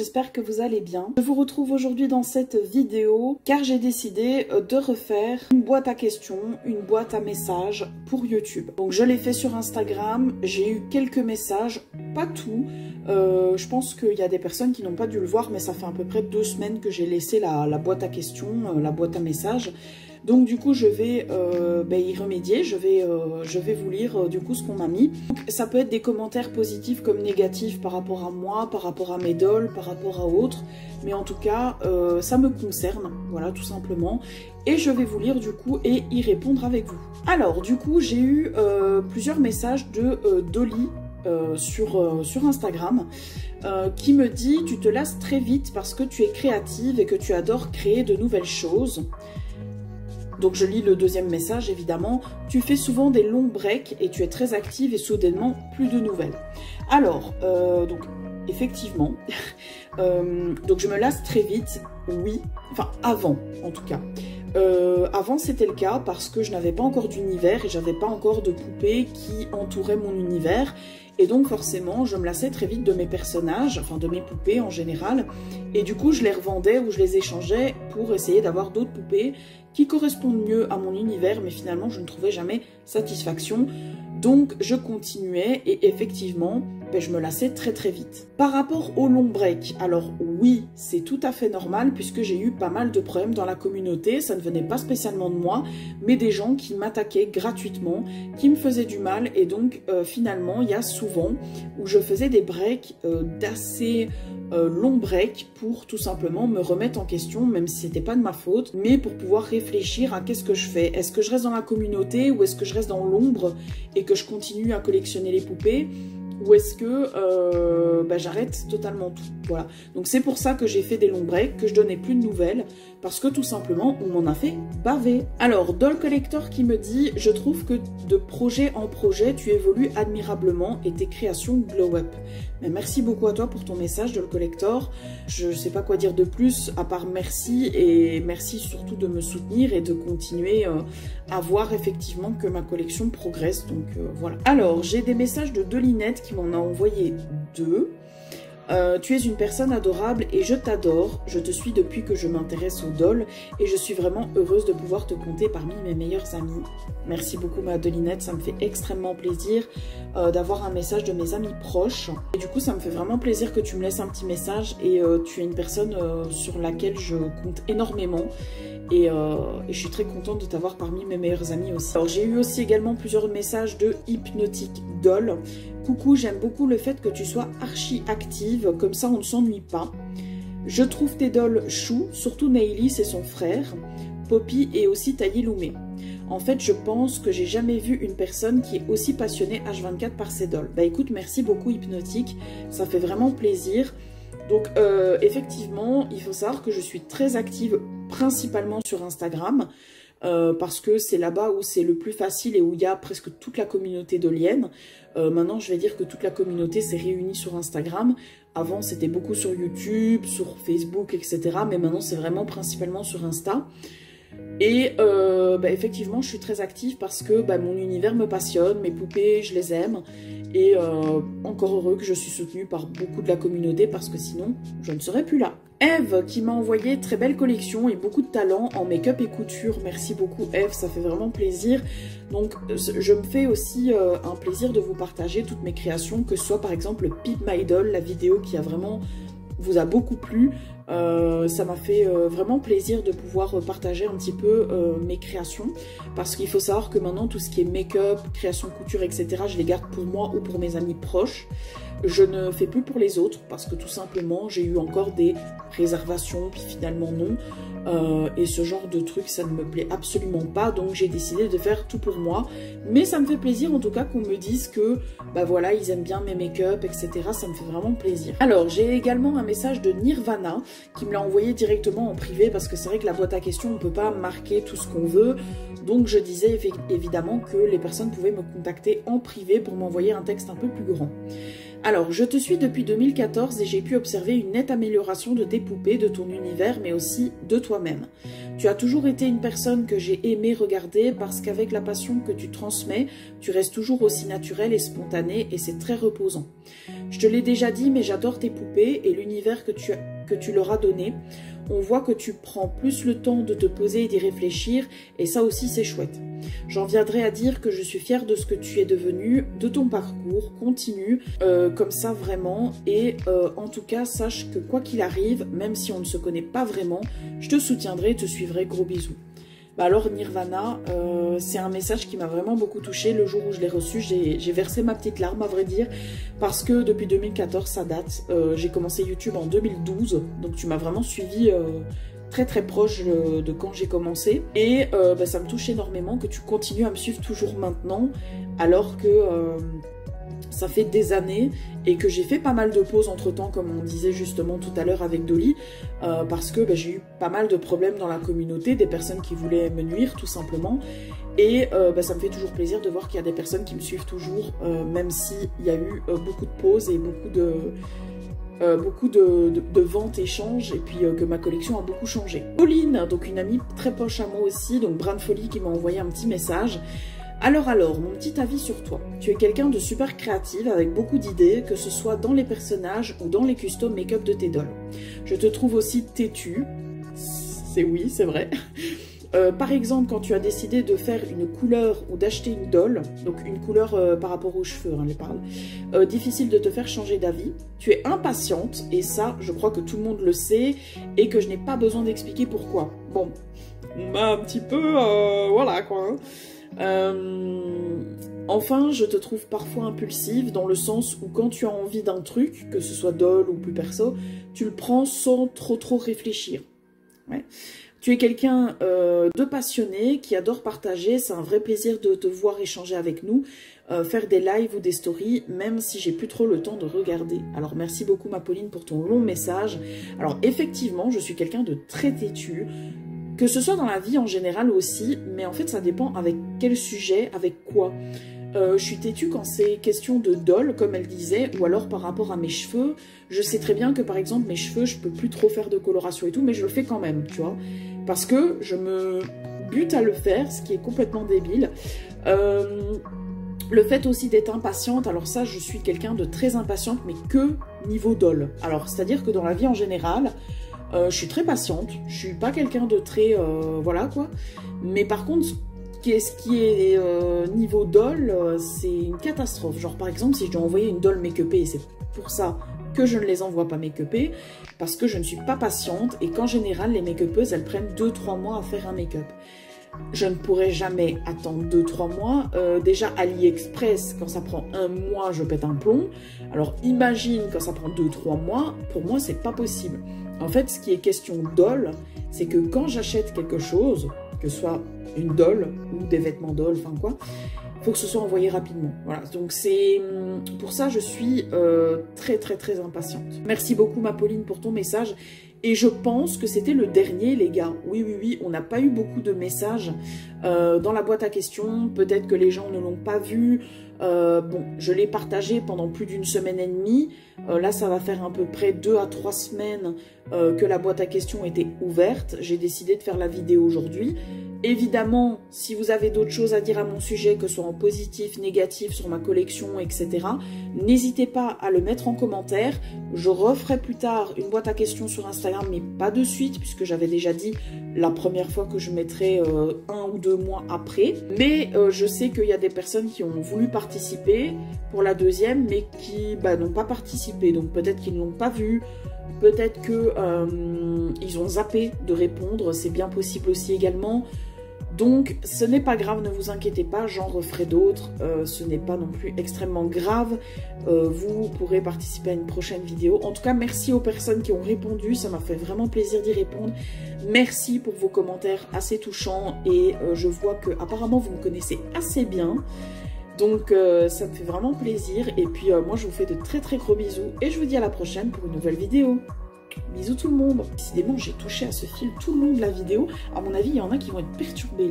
j'espère que vous allez bien. Je vous retrouve aujourd'hui dans cette vidéo car j'ai décidé de refaire une boîte à questions, une boîte à messages pour YouTube. Donc je l'ai fait sur Instagram, j'ai eu quelques messages, pas tout. Je pense qu'il y a des personnes qui n'ont pas dû le voir, mais ça fait à peu près 2 semaines que j'ai laissé la boîte à questions, la boîte à messages. Donc du coup je vais y remédier, je vais vous lire du coup ce qu'on m'a mis. Donc, ça peut être des commentaires positifs comme négatifs par rapport à moi, par rapport à mes dolls, par rapport à autres. Mais en tout cas ça me concerne, voilà tout simplement. Et je vais vous lire du coup et y répondre avec vous. Alors du coup j'ai eu plusieurs messages de Dolly sur Instagram qui me dit « Tu te lasses très vite parce que tu es créative et que tu adores créer de nouvelles choses ». Donc je lis le deuxième message évidemment. Tu fais souvent des longs breaks et tu es très active et soudainement plus de nouvelles. Alors, donc effectivement, donc je me lasse très vite, oui, enfin avant en tout cas. Avant c'était le cas parce que je n'avais pas encore d'univers et j'avais pas encore de poupées qui entouraient mon univers. Et donc forcément, je me lassais très vite de mes personnages, enfin de mes poupées en général. Et du coup, je les revendais ou je les échangeais pour essayer d'avoir d'autres poupées qui correspondent mieux à mon univers. Mais finalement, je ne trouvais jamais satisfaction. Donc, je continuais et effectivement, je me lassais très très vite. Par rapport au long break, alors oui, c'est tout à fait normal puisque j'ai eu pas mal de problèmes dans la communauté. Ça ne venait pas spécialement de moi, mais des gens qui m'attaquaient gratuitement, qui me faisaient du mal. Et donc, finalement, il y a souvent où je faisais des breaks d'assez long break pour tout simplement me remettre en question, même si c'était pas de ma faute, mais pour pouvoir réfléchir à qu'est-ce que je fais. Est-ce que je reste dans la communauté ou est-ce que je reste dans l'ombre et que je continue à collectionner les poupées? Ou est-ce que j'arrête totalement tout? Voilà. Donc c'est pour ça que j'ai fait des longs breaks, que je donnais plus de nouvelles, parce que tout simplement, on m'en a fait baver. Alors, Doll Collector qui me dit « Je trouve que de projet en projet, tu évolues admirablement et tes créations glow up. » Mais merci beaucoup à toi pour ton message, Doll Collector. Je ne sais pas quoi dire de plus, à part merci, et merci surtout de me soutenir et de continuer à voir effectivement que ma collection progresse. Donc voilà. Alors, j'ai des messages de Dolinette qui m'en a envoyé 2. Tu es une personne adorable et je t'adore. Je te suis depuis que je m'intéresse aux dolls et je suis vraiment heureuse de pouvoir te compter parmi mes meilleurs amis. Merci beaucoup ma Dolinette, ça me fait extrêmement plaisir d'avoir un message de mes amis proches. Et du coup ça me fait vraiment plaisir que tu me laisses un petit message et tu es une personne sur laquelle je compte énormément. Et je suis très contente de t'avoir parmi mes meilleurs amis aussi. Alors j'ai eu aussi également plusieurs messages de Hypnotic Doll. Coucou, j'aime beaucoup le fait que tu sois archi active, comme ça on ne s'ennuie pas. Je trouve tes dolls chou, surtout Nailis et son frère, Poppy et aussi Taïloumé. En fait, je pense que j'ai jamais vu une personne qui est aussi passionnée H24 par ses dolls. Bah écoute, merci beaucoup Hypnotic, ça fait vraiment plaisir. Donc effectivement, il faut savoir que je suis très active principalement sur Instagram parce que c'est là-bas où c'est le plus facile et où il y a presque toute la communauté dollienne. Maintenant, je vais dire que toute la communauté s'est réunie sur Instagram. Avant, c'était beaucoup sur YouTube, sur Facebook, etc. Mais maintenant, c'est vraiment principalement sur Insta. Et effectivement, je suis très active parce que mon univers me passionne, mes poupées, je les aime. Et encore heureux que je suis soutenue par beaucoup de la communauté parce que sinon, je ne serais plus là. Eve qui m'a envoyé très belle collection et beaucoup de talent en make-up et couture. Merci beaucoup Eve, ça fait vraiment plaisir. Donc je me fais aussi un plaisir de vous partager toutes mes créations, que ce soit par exemple le Peep My Doll, la vidéo qui a vraiment vous a beaucoup plu. Ça m'a fait vraiment plaisir de pouvoir partager un petit peu mes créations parce qu'il faut savoir que maintenant tout ce qui est make-up, création couture, etc. je les garde pour moi ou pour mes amis proches. Je ne fais plus pour les autres parce que tout simplement j'ai eu encore des réservations puis finalement non. Et ce genre de truc ça ne me plaît absolument pas, donc j'ai décidé de faire tout pour moi. Mais ça me fait plaisir en tout cas qu'on me dise que voilà, ils aiment bien mes make-up, etc. Ça me fait vraiment plaisir. Alors j'ai également un message de Nirvana qui me l'a envoyé directement en privé parce que c'est vrai que la boîte à questions on peut pas marquer tout ce qu'on veut. Donc je disais évidemment que les personnes pouvaient me contacter en privé pour m'envoyer un texte un peu plus grand. Alors, je te suis depuis 2014 et j'ai pu observer une nette amélioration de tes poupées, de ton univers, mais aussi de toi-même. Tu as toujours été une personne que j'ai aimé regarder parce qu'avec la passion que tu transmets, tu restes toujours aussi naturelle et spontanée et c'est très reposant. Je te l'ai déjà dit, mais j'adore tes poupées et l'univers que tu leur as donné. On voit que tu prends plus le temps de te poser et d'y réfléchir et ça aussi c'est chouette. J'en viendrai à dire que je suis fière de ce que tu es devenu, de ton parcours, continue comme ça vraiment et en tout cas sache que quoi qu'il arrive, même si on ne se connaît pas vraiment, je te soutiendrai, te suivrai, gros bisous. Bah alors Nirvana, c'est un message qui m'a vraiment beaucoup touchée. Le jour où je l'ai reçu, j'ai versé ma petite larme à vrai dire, parce que depuis 2014 ça date. J'ai commencé YouTube en 2012, donc tu m'as vraiment suivi très très proche de quand j'ai commencé. Et bah, ça me touche énormément que tu continues à me suivre toujours maintenant, alors que ça fait des années et que j'ai fait pas mal de pauses entre temps, comme on disait justement tout à l'heure avec Dolly, parce que bah, j'ai eu pas mal de problèmes dans la communauté, des personnes qui voulaient me nuire tout simplement. Et bah, ça me fait toujours plaisir de voir qu'il y a des personnes qui me suivent toujours, même s'il y a eu beaucoup de pauses et beaucoup de ventes, échanges, et puis que ma collection a beaucoup changé. Pauline, donc une amie très proche à moi aussi, donc Brin de Folie, qui m'a envoyé un petit message. Alors, mon petit avis sur toi. Tu es quelqu'un de super créative avec beaucoup d'idées, que ce soit dans les personnages ou dans les custom make-up de tes dolls. Je te trouve aussi têtue. Oui, c'est vrai. Par exemple, quand tu as décidé de faire une couleur ou d'acheter une doll, donc une couleur par rapport aux cheveux, hein, je parle, difficile de te faire changer d'avis. Tu es impatiente, et ça, je crois que tout le monde le sait, et que je n'ai pas besoin d'expliquer pourquoi. Bon, un petit peu, voilà quoi, hein. Enfin, je te trouve parfois impulsive dans le sens où quand tu as envie d'un truc, que ce soit doll ou plus perso, tu le prends sans trop réfléchir. Ouais. Tu es quelqu'un de passionné, qui adore partager, c'est un vrai plaisir de te voir échanger avec nous, faire des lives ou des stories, même si j'ai plus trop le temps de regarder. Alors merci beaucoup ma Pauline pour ton long message. Alors effectivement, je suis quelqu'un de très têtu, que ce soit dans la vie en général aussi, mais en fait ça dépend avec quel sujet, avec quoi. Je suis têtue quand c'est question de doll, comme elle disait, ou alors par rapport à mes cheveux. Je sais très bien que par exemple mes cheveux, je peux plus trop faire de coloration et tout, mais je le fais quand même, tu vois. Parce que je me bute à le faire, ce qui est complètement débile. Le fait aussi d'être impatiente, alors ça je suis quelqu'un de très impatiente, mais que niveau doll. Alors c'est-à-dire que dans la vie en général, je suis très patiente, je suis pas quelqu'un de très... voilà quoi. Mais par contre, ce qui est niveau doll, c'est une catastrophe. Genre par exemple, si je dois envoyer une doll make-upée, et c'est pour ça que je ne les envoie pas make-upées, parce que je ne suis pas patiente et qu'en général, les make-upeuses, elles prennent 2-3 mois à faire un make-up. Je ne pourrais jamais attendre 2-3 mois. Déjà, AliExpress, quand ça prend 1 mois, je pète un plomb. Alors imagine quand ça prend 2-3 mois, pour moi, c'est pas possible. En fait, ce qui est question doll, c'est que quand j'achète quelque chose, que ce soit une doll ou des vêtements doll, enfin quoi, il faut que ce soit envoyé rapidement. Voilà, donc c'est pour ça je suis très impatiente. Merci beaucoup ma Pauline pour ton message. Et je pense que c'était le dernier, les gars. Oui, on n'a pas eu beaucoup de messages dans la boîte à questions. Peut-être que les gens ne l'ont pas vu. Bon, je l'ai partagé pendant plus d'1 semaine et demie. Là, ça va faire à peu près 2 à 3 semaines que la boîte à questions était ouverte. J'ai décidé de faire la vidéo aujourd'hui. Évidemment, si vous avez d'autres choses à dire à mon sujet, que ce soit en positif, négatif, sur ma collection, etc., n'hésitez pas à le mettre en commentaire. Je referai plus tard une boîte à questions sur Instagram, mais pas de suite, puisque j'avais déjà dit la première fois que je mettrais 1 ou 2 mois après. Mais je sais qu'il y a des personnes qui ont voulu participer pour la deuxième, mais qui n'ont pas participé. Donc peut-être qu'ils ne l'ont pas vu, peut-être qu'ils ont zappé de répondre, c'est bien possible aussi également. Donc ce n'est pas grave, ne vous inquiétez pas, j'en referai d'autres, ce n'est pas non plus extrêmement grave, vous pourrez participer à une prochaine vidéo. En tout cas, merci aux personnes qui ont répondu, ça m'a fait vraiment plaisir d'y répondre. Merci pour vos commentaires assez touchants et je vois que apparemment vous me connaissez assez bien. Donc ça me fait vraiment plaisir et puis moi je vous fais de très gros bisous et je vous dis à la prochaine pour une nouvelle vidéo. Bisous tout le monde. Décidément j'ai touché à ce fil tout le long de la vidéo. À mon avis il y en a qui vont être perturbés.